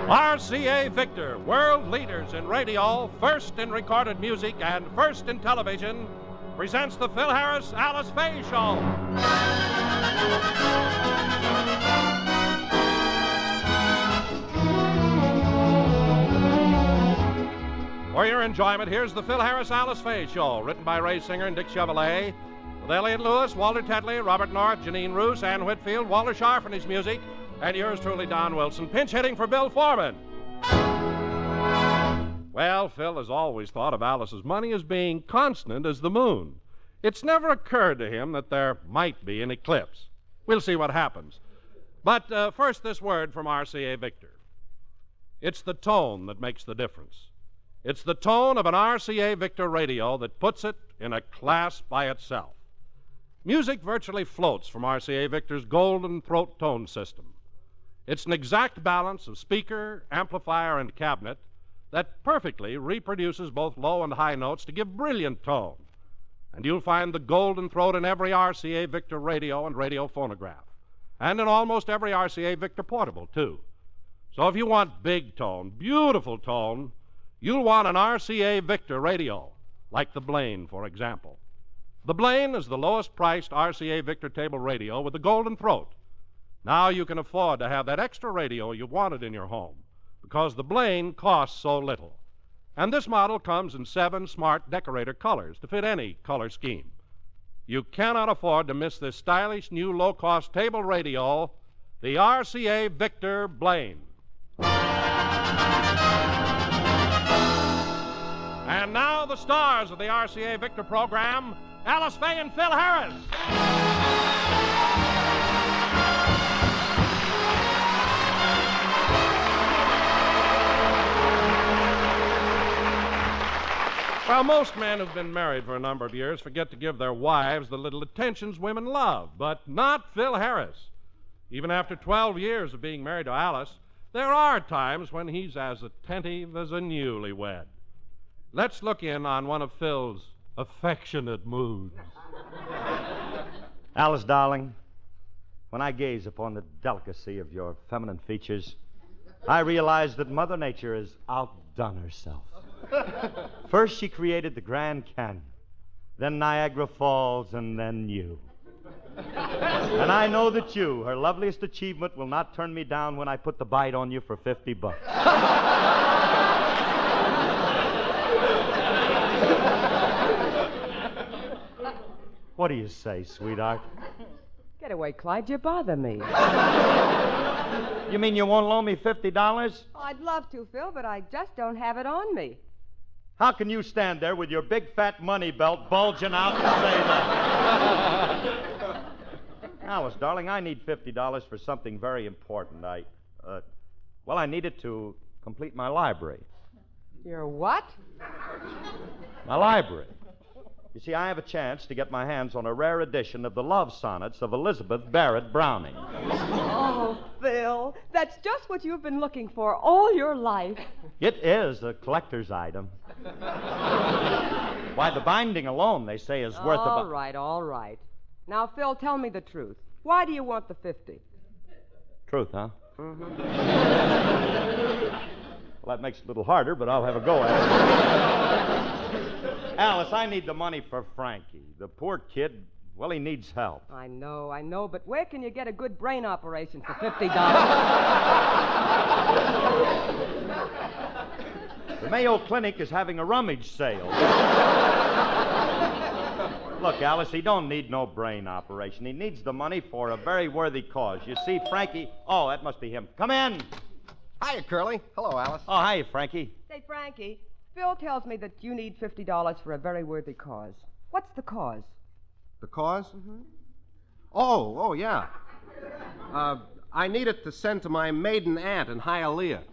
RCA Victor, world leaders in radio, first in recorded music, and first in television, presents the Phil Harris Alice Faye Show. For your enjoyment, here's the Phil Harris Alice Faye Show, written by Ray Singer and Dick Chevrolet, with Elliot Lewis, Walter Tetley, Robert North, Janine Roos, Ann Whitfield, Walter Scharf and his music, and yours truly, Don Wilson, pinch hitting for Bill Foreman. Well, Phil has always thought of Alice's money as being constant as the moon. It's never occurred to him that there might be an eclipse. We'll see what happens. But first, this word from RCA Victor. It's the tone that makes the difference. It's the tone of an RCA Victor radio that puts it in a class by itself. Music virtually floats from RCA Victor's golden throat tone system. It's an exact balance of speaker, amplifier, and cabinet that perfectly reproduces both low and high notes to give brilliant tone. And you'll find the golden throat in every RCA Victor radio and radio phonograph, and in almost every RCA Victor portable, too. So if you want big tone, beautiful tone, you'll want an RCA Victor radio, like the Blaine, for example. The Blaine is the lowest-priced RCA Victor table radio with the golden throat. Now you can afford to have that extra radio you wanted in your home because the Blaine costs so little. And this model comes in 7 smart decorator colors to fit any color scheme. You cannot afford to miss this stylish new low-cost table radio, the RCA Victor Blaine. And now the stars of the RCA Victor program, Alice Faye and Phil Harris. Well, most men who've been married for a number of years forget to give their wives the little attentions women love, but not Phil Harris. Even after 12 years of being married to Alice, there are times when he's as attentive as a newlywed. Let's look in on one of Phil's affectionate moods. Alice, darling, when I gaze upon the delicacy of your feminine features, I realize that Mother Nature has outdone herself. First, she created the Grand Canyon, then Niagara Falls, and then you. And I know that you, her loveliest achievement, will not turn me down when I put the bite on you for $50. What do you say, sweetheart? Get away, Clyde. You bother me. You mean you won't loan me $50? Oh, I'd love to, Phil, but I just don't have it on me. How can you stand there with your big fat money belt bulging out and say that? Alice, darling, I need $50 for something very important. I need it to complete my library. Your what? My library. You see, I have a chance to get my hands on a rare edition of the love sonnets of Elizabeth Barrett Browning. Oh, Phil, that's just what you've been looking for all your life. It is a collector's item. Why, the binding alone, they say, is worth about... All right. Now, Phil, tell me the truth. Why do you want the 50? Truth, huh? Mm-hmm. Well, that makes it a little harder, but I'll have a go at it. Alice, I need the money for Frankie. The poor kid, well, he needs help. I know, but where can you get a good brain operation for $50? The Mayo Clinic is having a rummage sale. Look, Alice, he don't need no brain operation. He needs the money for a very worthy cause. You see, Frankie... Oh, that must be him. Come in. Hiya, Curly. Hello, Alice. Oh, hi, Frankie. Say, Frankie, Phil tells me that you need $50 for a very worthy cause. What's the cause? The cause? Mm-hmm. Oh, yeah. I need it to send to my maiden aunt in Hialeah.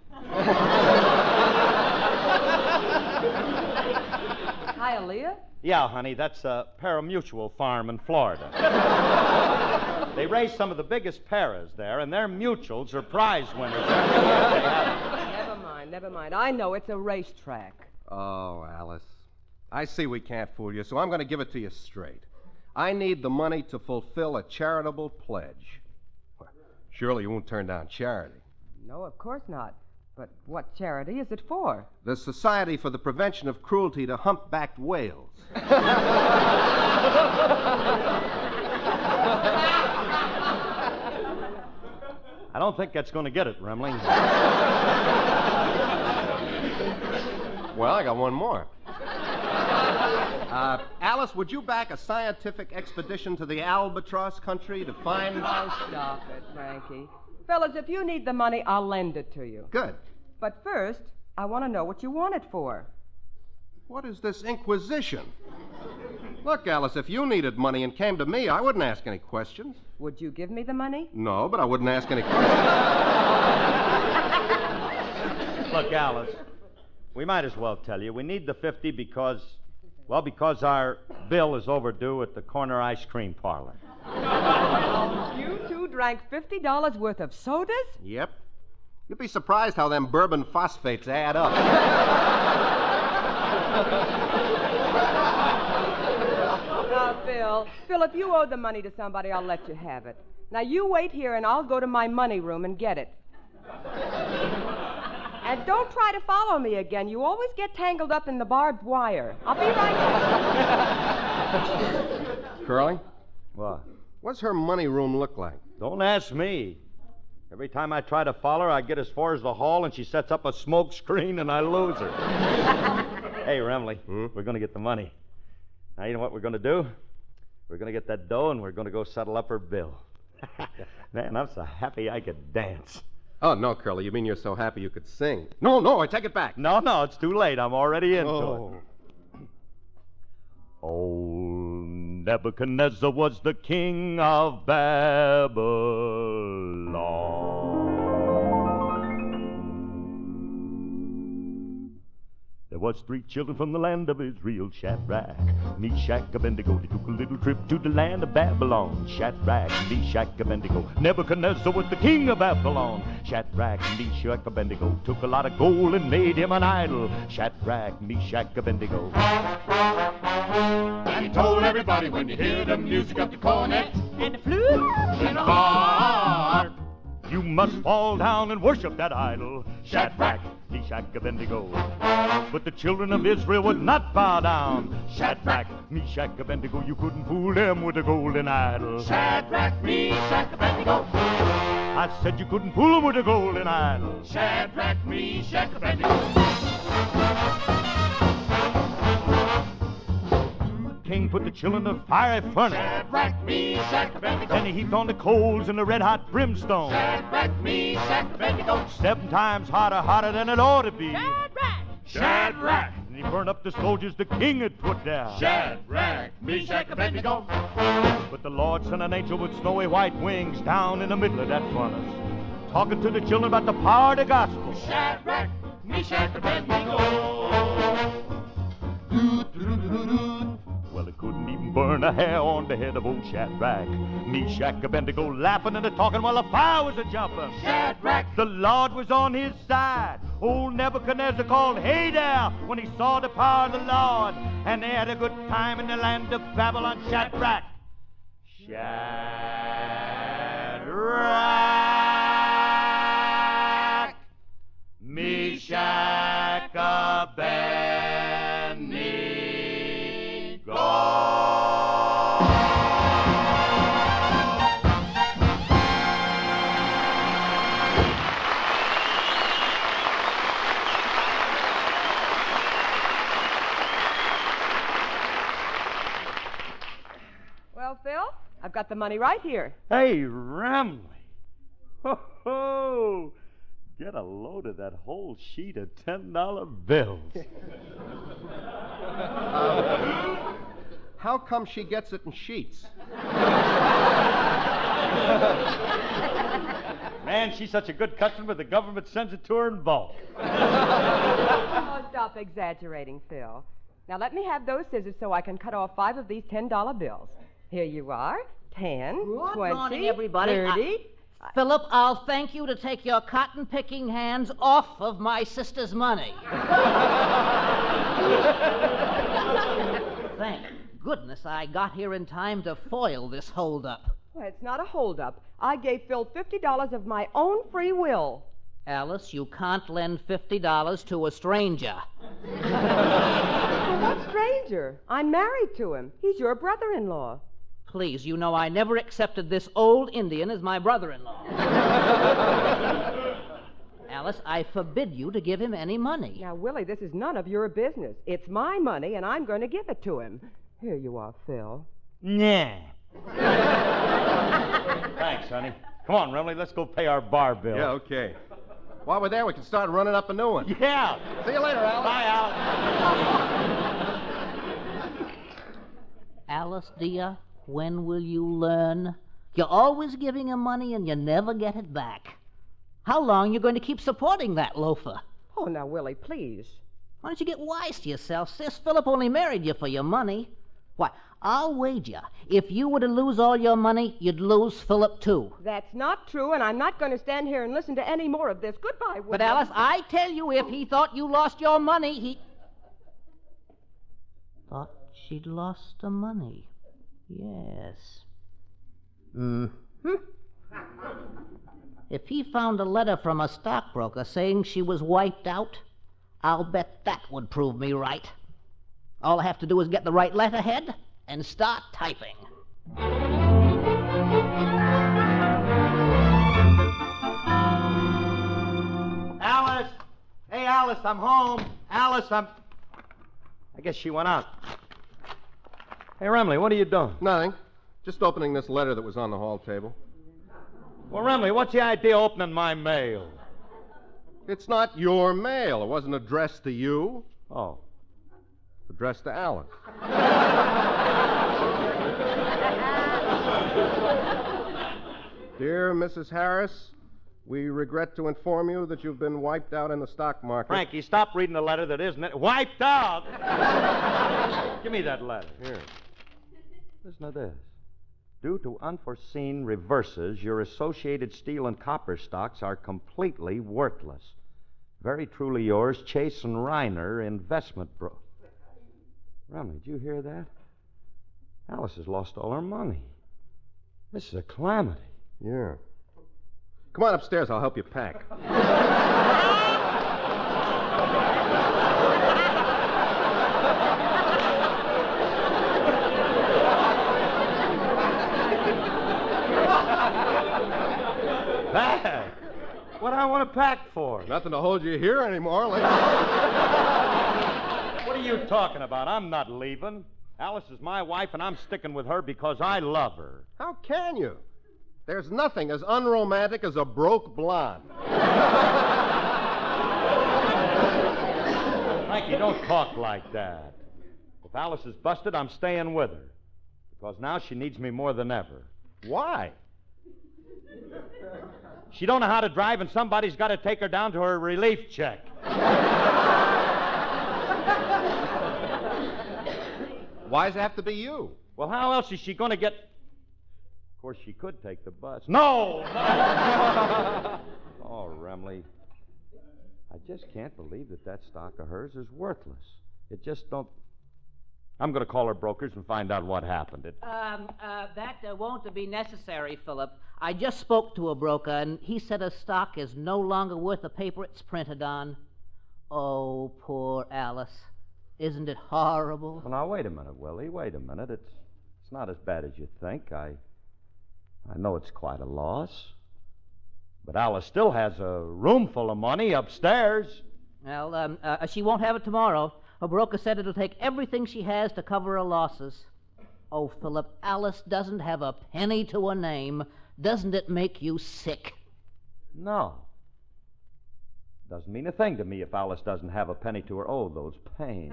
Hialeah? Yeah, honey, that's a parimutuel farm in Florida. They raise some of the biggest paras there, and their mutuals are prize winners. Never mind. I know it's a racetrack. Oh, Alice. I see we can't fool you, so I'm going to give it to you straight. I need the money to fulfill a charitable pledge. Surely you won't turn down charity. No, of course not. But what charity is it for? The Society for the Prevention of Cruelty to Humpbacked Whales. I don't think that's going to get it, Remling. Well, I got one more. Alice, would you back a scientific expedition to the albatross country to find... Oh, stop it, Frankie. Fellas, if you need the money, I'll lend it to you. Good. But first, I want to know what you want it for. What is this inquisition? Look, Alice, if you needed money and came to me, I wouldn't ask any questions. Would you give me the money? No, but I wouldn't ask any questions. Look, Alice, we might as well tell you. We need the 50 because our bill is overdue at the corner ice cream parlor. You two drank $50 worth of sodas? Yep. You'd be surprised how them bourbon phosphates add up. Now, Phil, if you owe the money to somebody, I'll let you have it. Now, you wait here, and I'll go to my money room and get it. And don't try to follow me again. You always get tangled up in the barbed wire. I'll be right back. Curly, What? what's her money room look like? Don't ask me. Every time I try to follow her, I get as far as the hall, and she sets up a smoke screen, and I lose her. Hey, Remley, we're going to get the money. Now, you know what we're going to do? We're going to get that dough, and we're going to go settle up her bill. Man, I'm so happy I could dance. Oh, no, Curly, you mean you're so happy you could sing. No, I take it back. No, it's too late. I'm already into Oh. it. Old Nebuchadnezzar was the king of Babylon. There was 3 children from the land of Israel, Shadrach, Meshach, Abednego. They took a little trip to the land of Babylon. Shadrach, Meshach, Abednego. Nebuchadnezzar was the king of Babylon. Shadrach, Meshach, Abednego took a lot of gold and made him an idol. Shadrach, Meshach, Abednego. And he told everybody, when you hear the music of the cornet And the flute? and the harp, You must fall down and worship that idol. Shadrach, Meshach, Abednego. But the children of Israel would not bow down. Shadrach, Meshach, Abednego. You couldn't fool them with a golden idol. Shadrach, Meshach, Abednego. I said you couldn't fool them with a golden idol. Shadrach, Meshach, Abednego. King put the children in a fiery furnace. Shadrach, Meshach, Abednego. Then he heaped on the coals and the red-hot brimstone. Shadrach, Meshach, Abednego. 7 times hotter than it ought to be. Shadrach, And he burned up the soldiers the king had put there. Shadrach, Meshach, Abednego. But the Lord sent an angel with snowy white wings down in the middle of that furnace, talking to the children about the power of the gospel. Shadrach, Meshach, Abednego. Well, it couldn't even burn a hair on the head of old Shadrach. Meshach, Abednego laughing and talking while the fire was a-jumping. Shadrach, The Lord was on his side. Old Nebuchadnezzar called, "Hey there," when he saw the power of the Lord. And they had a good time in the land of Babylon. Shadrach. Shadrach. Meshach, Well, Phil, I've got the money right here. Hey, Ramley. Ho! Get a load of that whole sheet of $10 bills. How come she gets it in sheets? Man, she's such a good customer, the government sends it to her in bulk. Oh, stop exaggerating, Phil. Now, let me have those scissors so I can cut off 5 of these $10 bills. Here you are. 10, Good 20, morning, everybody. 30. Philip, I'll thank you to take your cotton-picking hands off of my sister's money. Thank goodness I got here in time to foil this holdup. Well, it's not a holdup. I gave Phil $50 of my own free will. Alice, you can't lend $50 to a stranger. Well, what stranger? I'm married to him. He's your brother-in-law. Please, you know I never accepted this old Indian as my brother-in-law. Alice, I forbid you to give him any money. Now, Willie, this is none of your business. It's my money, and I'm going to give it to him. Here you are, Phil. Nah. Thanks, honey. Come on, Remley, let's go pay our bar bill. Yeah, okay. While we're there, we can start running up a new one. Yeah. See you later, Alice. Bye, Al. Alice, dear, when will you learn? You're always giving him money and you never get it back. How long are you going to keep supporting that loafer? Oh, now, Willie, please. Why don't you get wise to yourself, sis? Philip only married you for your money. Why, I'll wager if you were to lose all your money, you'd lose Philip, too. That's not true, and I'm not going to stand here and listen to any more of this. Goodbye, Willie. But, Alice, I tell you, if he thought you lost your money, he... Thought she'd lost the money. Yes. Mm-hmm. If he found a letter from a stockbroker saying she was wiped out, I'll bet that would prove me right. All I have to do is get the right letterhead and start typing. Alice! Hey, Alice, I'm home. Alice, I guess she went out. Hey, Remley, what are you doing? Nothing. Just opening this letter that was on the hall table. Well, Remley, what's the idea of opening my mail? It's not your mail. It wasn't addressed to you. Oh. It's addressed to Alice. Dear Mrs. Harris, we regret to inform you that you've been wiped out in the stock market. Frankie, stop reading the letter that isn't it. Wiped out! Give me that letter. Here. Listen to this. Due to unforeseen reverses, your Associated Steel and Copper stocks are completely worthless. Very truly yours, Chase and Reiner, Investment Bro. Rummy, did you hear that? Alice has lost all her money. This is a calamity. Yeah. Come on upstairs. I'll help you pack. Pack? What do I want to pack for? Nothing to hold you here anymore. What are you talking about? I'm not leaving. Alice is my wife, and I'm sticking with her because I love her. How can you? There's nothing as unromantic as a broke blonde. Frankie, don't talk like that. If Alice is busted, I'm staying with her. Because now she needs me more than ever. Why? She don't know how to drive, and somebody's got to take her down to her relief check. Why does it have to be you? Well, how else is she going to get... Of course, she could take the bus. No! Oh, Remley. I just can't believe that stock of hers is worthless. It just don't... I'm going to call her brokers and find out what happened. That won't be necessary, Philip. I just spoke to a broker, and he said a stock is no longer worth the paper it's printed on. Oh, poor Alice. Isn't it horrible? Well, now, wait a minute, Willie. Wait a minute. It's not as bad as you think. I know it's quite a loss. But Alice still has a room full of money upstairs. Well, she won't have it tomorrow. Her broker said it'll take everything she has to cover her losses. Oh, Philip, Alice doesn't have a penny to her name. Doesn't it make you sick? No. Doesn't mean a thing to me if Alice doesn't have a penny to her. Oh, those pains.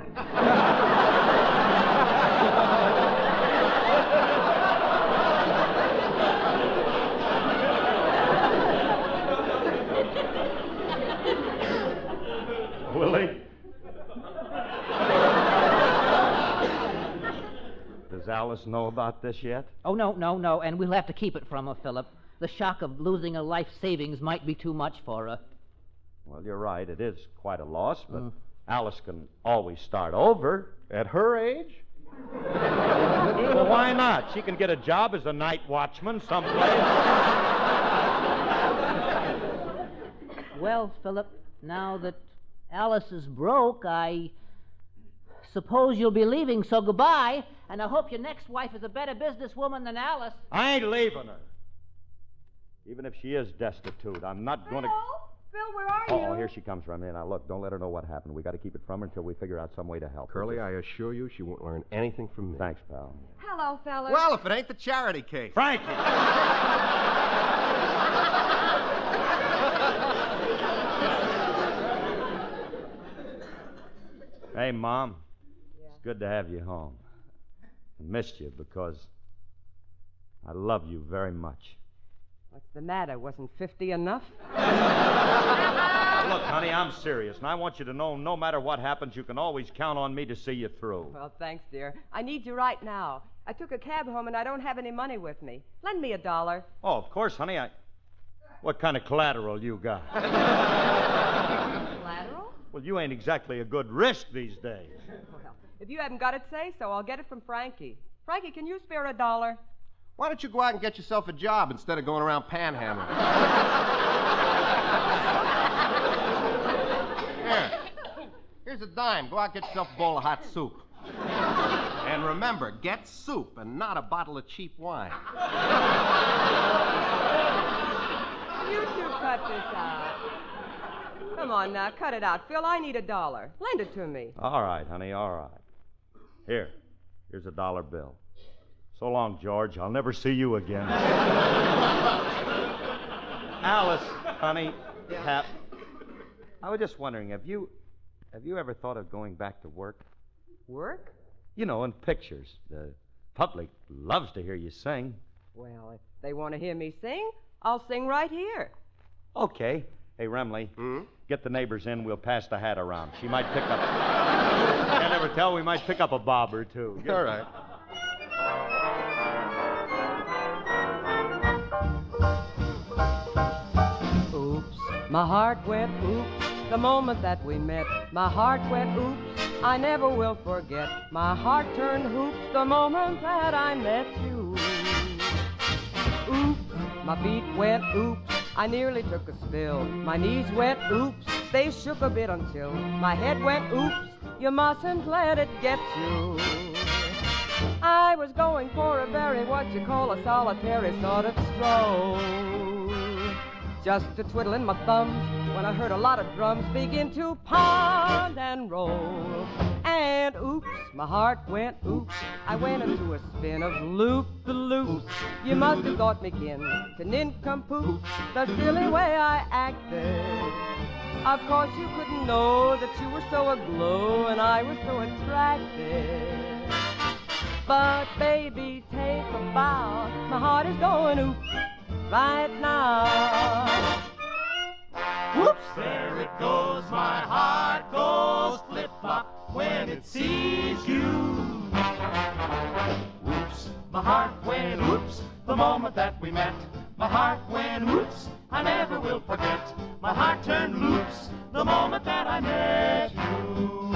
Willie? Does Alice know about this yet? Oh, no, and we'll have to keep it from her, Philip. The shock of losing her life savings might be too much for her. Well, you're right. It is quite a loss, but Alice can always start over. At her age? Well, why not? She can get a job as a night watchman someplace. Well, Philip, now that Alice is broke, I suppose you'll be leaving, so goodbye. And I hope your next wife is a better businesswoman than Alice. I ain't leaving her. Even if she is destitute, I'm not going to... Phil, where are you? Oh, here she comes from me. Now, look, don't let her know what happened. We got to keep it from her until we figure out some way to help her. Curly, I assure you she won't learn anything from me. Thanks, pal. Hello, fellas. Well, if it ain't the charity case. Frankie! Hey, Mom. Yeah. It's good to have you home. I missed you because I love you very much. What's the matter? Wasn't 50 enough? Now, look, honey, I'm serious, and I want you to know no matter what happens, you can always count on me to see you through. Well, thanks, dear. I need you right now. I took a cab home and I don't have any money with me. Lend me $1. Oh, of course, honey. What kind of collateral you got? Collateral? Well, you ain't exactly a good risk these days. Well, if you haven't got it, say so. I'll get it from Frankie. Frankie, can you spare $1? Why don't you go out and get yourself a job instead of going around panhandling? Here's a dime. Go out and get yourself a bowl of hot soup. And remember, get soup and not a bottle of cheap wine. You two cut this out. Come on now, cut it out. Phil, I need $1. Lend it to me. All right, honey, all right. Here's a $1 bill. So long, George. I'll never see you again. Alice, honey, Hap, I was just wondering, have you ever thought of going back to work? Work? You know, in pictures. The public loves to hear you sing. Well, if they want to hear me sing, I'll sing right here. Okay. Hey, Remley, get the neighbors in. We'll pass the hat around. She might pick up... Can't ever tell. We might pick up a bob or two. All right. Oops, my heart went oops the moment that we met. My heart went oops, I never will forget. My heart turned hoops the moment that I met you. Oops, my feet went oops, I nearly took a spill. My knees went oops, they shook a bit until my head went oops, you mustn't let it get you. I was going for a very, what you call a solitary sort of stroll. Just a twiddling my thumbs when I heard a lot of drums begin to pound and roll. And oops, my heart went oops. I went into a spin of loop-the-loops. You must have thought me kin to nincompoop, the silly way I acted. Of course you couldn't know that you were so aglow and I was so attractive. But baby, take a bow. My heart is going oops right now. Whoops, there it goes. My heart goes flip-flop when it sees you. Whoops, my heart went oops the moment that we met. My heart went oops, I never will forget. My heart turned loops the moment that I met you.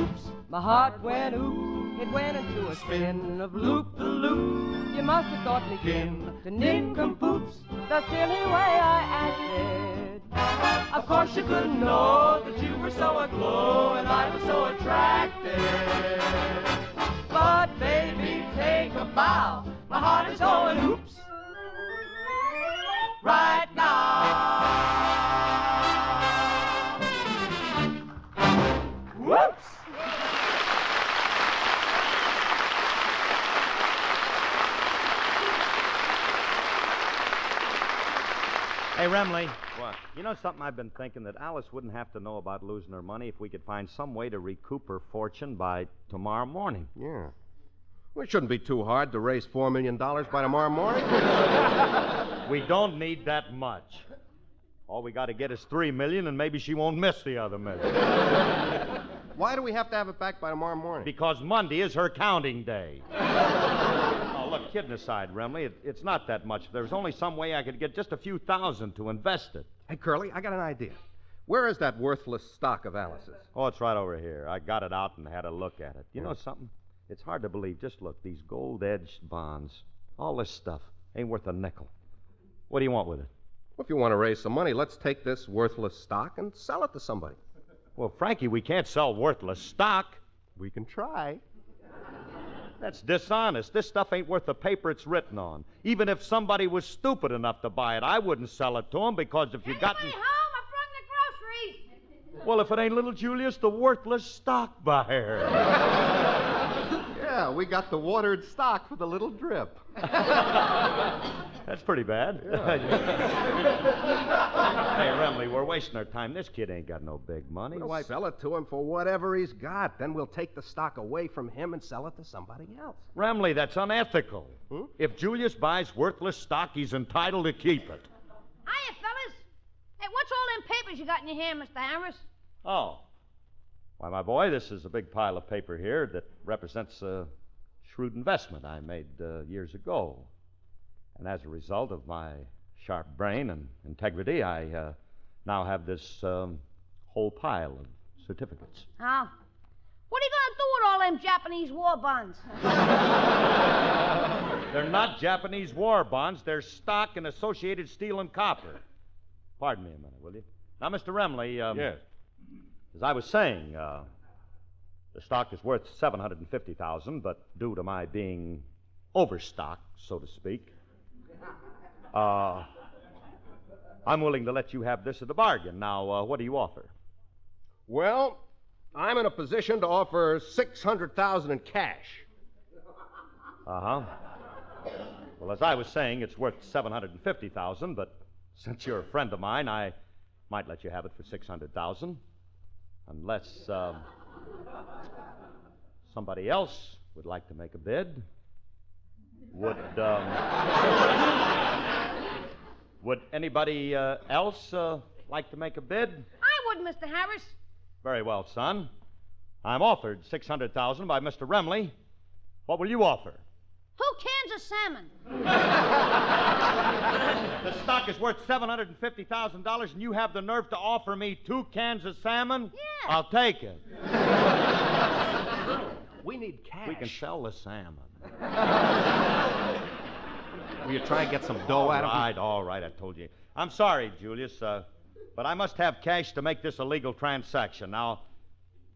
Oops, my heart went oops. It went into a spin of loop-the-loop. You must have thought me kin to nincompoops, the silly way I acted. Of course you couldn't know that you were so aglow and I was so attractive. But baby, take a bow. My heart is going oops right now. Whoops! Hey, Remley. What? You know something I've been thinking? That Alice wouldn't have to know about losing her money if we could find some way to recoup her fortune by tomorrow morning. Yeah. Well, it shouldn't be too hard to raise $4 million by tomorrow morning. We don't need that much. All we got to get is $3 million, and maybe she won't miss the other $1 million. Why do we have to have it back by tomorrow morning? Because Monday is her counting day. Oh, look, kidding aside, Remley, it's not that much. If there's only some way I could get just a few thousand to invest it. Hey, Curly, I got an idea. Where is that worthless stock of Alice's? Oh, it's right over here. I got it out and had a look at it. You know something? It's hard to believe. Just look, these gold-edged bonds, all this stuff ain't worth a nickel. What do you want with it? Well, if you want to raise some money, let's take this worthless stock and sell it to somebody. Well, Frankie, we can't sell worthless stock. We can try. That's dishonest. This stuff ain't worth the paper it's written on. Even if somebody was stupid enough to buy it, I wouldn't sell it to them because if you got... Anybody home? I brought the groceries. Well, if it ain't little Julius, the worthless stock buyer. Yeah, we got the watered stock for the little drip. That's pretty bad. Yeah. Hey, Remley, we're wasting our time. This kid ain't got no big money. We'll sell it to him for whatever he's got. Then we'll take the stock away from him and sell it to somebody else. Remley, that's unethical. If Julius buys worthless stock, he's entitled to keep it. Hiya, fellas. Hey, what's all them papers you got in your hand, Mr. Harris? Oh. Why, my boy, this is a big pile of paper here that represents a shrewd investment I made years ago. And as a result of my sharp brain and integrity, I now have this whole pile of certificates. Oh. What are you going to do with all them Japanese war bonds? They're not Japanese war bonds. They're stock in Associated Steel and Copper. Pardon me a minute, will you? Now, Mr. Remley... Yes. As I was saying, the stock is worth $750,000, but due to my being overstocked, so to speak, I'm willing to let you have this at a bargain. Now, what do you offer? Well, I'm in a position to offer $600,000 in cash. Uh-huh. Well, as I was saying, it's worth $750,000, but since you're a friend of mine, I might let you have it for $600,000. Unless somebody else would like to make a bid. Would anybody else like to make a bid? I would, Mr. Harris. Very well, son. I'm offered $600,000 by Mr. Remley. What will you offer? 2 cans of salmon. The stock is worth $750,000, and you have the nerve to offer me 2 cans of salmon? Yeah. I'll take it. We need cash. We can sell the salmon. Will you try and get some dough out of him? All right, I told you. I'm sorry, Julius, but I must have cash to make this a legal transaction. Now,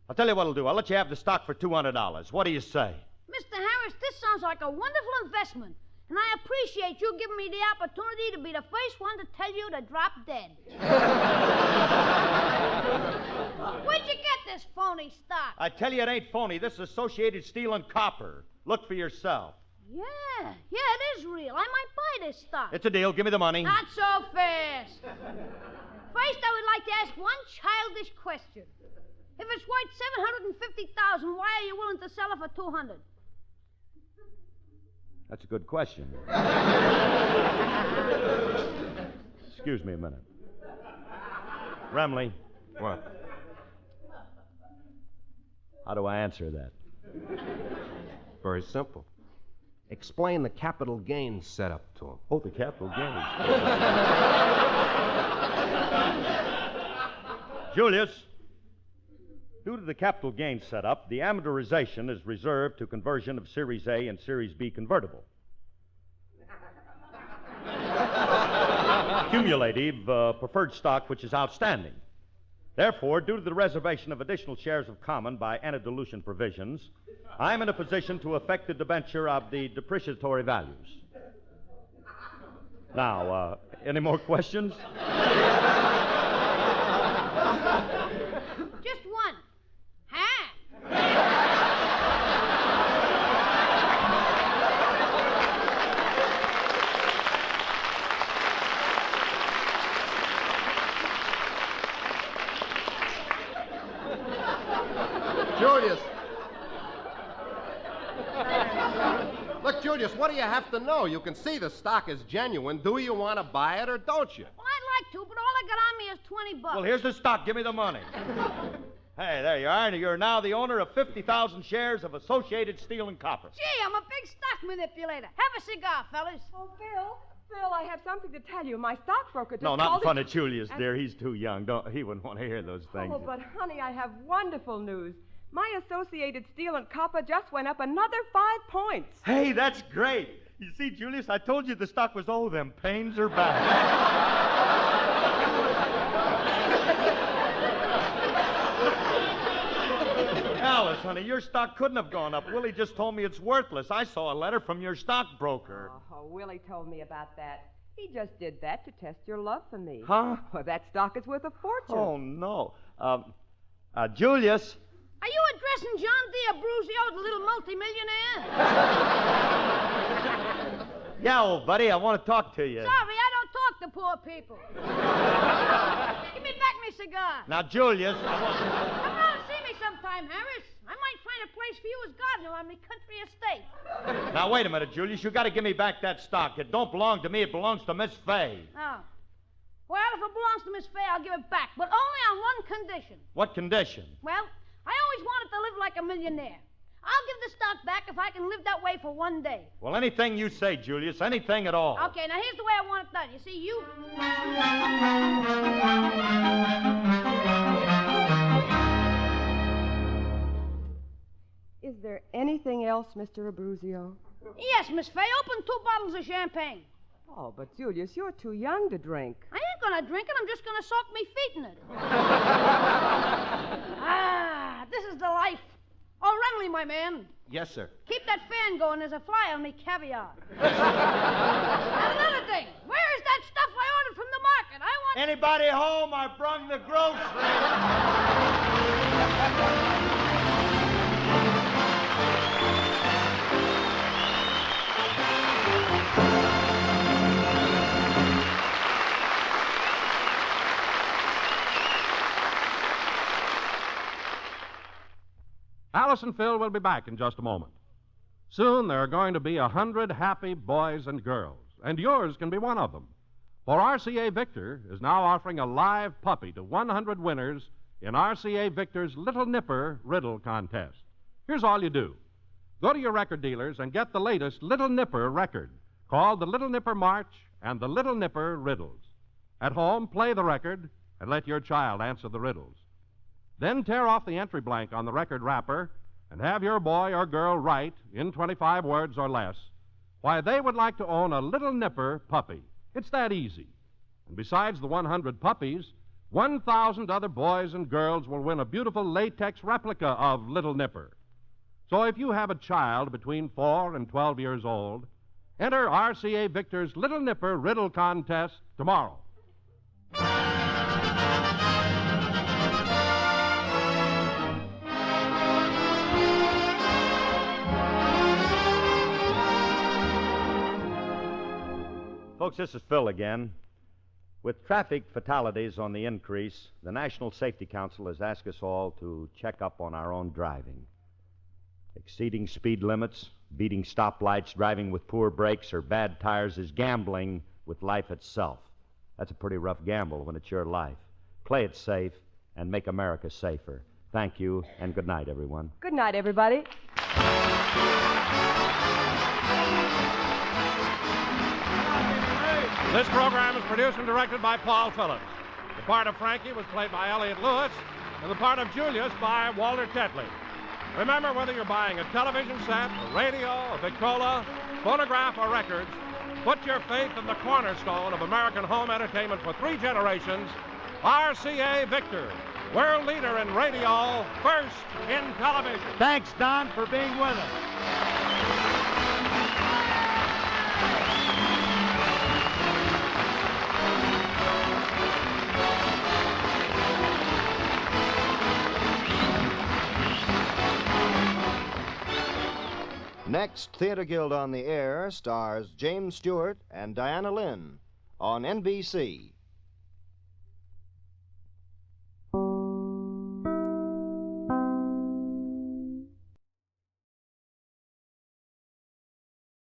I'll tell you what I'll do. I'll let you have the stock for $200. What do you say? Mr. Harris, this sounds like a wonderful investment, and I appreciate you giving me the opportunity to be the first one to tell you to drop dead. Where'd you get this phony stock? I tell you it ain't phony. This is Associated Steel and Copper. Look for yourself. Yeah, it is real. I might buy this stock. It's a deal. Give me the money. Not so fast. First, I would like to ask one childish question. If it's worth $750,000, why are you willing to sell it for $200,000? That's a good question. Excuse me a minute. Remley. What? How do I answer that? Very simple. Explain the capital gains setup to him. Oh, the capital gains. Julius, due to the capital gains setup, the amortization is reserved to conversion of Series A and Series B convertible. Cumulative preferred stock, which is outstanding. Therefore, due to the reservation of additional shares of common by anti-dilution provisions, I'm in a position to effect the debenture of the depreciatory values. Now, any more questions? Just one. Ha! Julius. Look, Julius, what do you have to know? You can see the stock is genuine. Do you want to buy it or don't you? Well, I'd like to, but all I got on me is $20. Well, here's the stock. Give me the money. Hey, there you are. And you're now the owner of 50,000 shares of Associated Steel and Copper. Gee, I'm a big stock manipulator. Have a cigar, fellas. Oh, Phil, I have something to tell you. My stockbroker just No, not in called front and- of Julius, dear. He's too young. He wouldn't want to hear those things. Oh, but honey, I have wonderful news. My Associated Steel and Copper just went up another 5 points. Hey, that's great. You see, Julius, I told you the stock was, them pains are back. honey. Your stock couldn't have gone up. Willie just told me it's worthless. I saw a letter from your stockbroker. Oh, Willie told me about that. He just did that to test your love for me. Huh? Well, that stock is worth a fortune. Oh, no. Julius. Are you addressing John D'Abruzio, the little multimillionaire? Yeah, old buddy, I want to talk to you. Sorry, I don't talk to poor people. Give me back my cigar. Now, Julius, Come around and see me sometime, Harris. I might find a place for you as gardener on my country estate. Now, wait a minute, Julius. You got to give me back that stock. It don't belong to me. It belongs to Miss Faye. Oh. Well, if it belongs to Miss Faye, I'll give it back, but only on one condition. What condition? Well, I always wanted to live like a millionaire. I'll give the stock back if I can live that way for one day. Well, anything you say, Julius. Anything at all. Okay, now here's the way I want it done. You see, you... Is there anything else, Mr. Abruzio? Yes, Miss Faye, open 2 bottles of champagne. Oh, but Julius, you're too young to drink. I ain't gonna drink it. I'm just gonna soak me feet in it. This is the life. Oh, Renly, my man. Yes, sir. Keep that fan going. There's a fly on me caviar. And another thing. Where is that stuff I ordered from the market? I want... Anybody home? I brung the groceries. Alice and Phil will be back in just a moment. Soon there are going to be 100 happy boys and girls, and yours can be one of them. For RCA Victor is now offering a live puppy to 100 winners in RCA Victor's Little Nipper Riddle Contest. Here's all you do. Go to your record dealers and get the latest Little Nipper record, called the Little Nipper March and the Little Nipper Riddles. At home, play the record and let your child answer the riddles. Then tear off the entry blank on the record wrapper and have your boy or girl write, in 25 words or less, why they would like to own a Little Nipper puppy. It's that easy. And besides the 100 puppies, 1,000 other boys and girls will win a beautiful latex replica of Little Nipper. So if you have a child between 4 and 12 years old, enter RCA Victor's Little Nipper Riddle Contest tomorrow. Folks, this is Phil again. With traffic fatalities on the increase, the National Safety Council has asked us all to check up on our own driving. Exceeding speed limits, beating stoplights, driving with poor brakes or bad tires is gambling with life itself. That's a pretty rough gamble when it's your life. Play it safe and make America safer. Thank you, and good night, everyone. Good night, everybody. This program is produced and directed by Paul Phillips. The part of Frankie was played by Elliot Lewis, and the part of Julius by Walter Tetley. Remember, whether you're buying a television set, a radio, a Victrola, phonograph, or records, put your faith in the cornerstone of American home entertainment for 3 generations, RCA Victor, world leader in radio, first in television. Thanks, Don, for being with us. Next, Theater Guild on the Air stars James Stewart and Diana Lynn on NBC.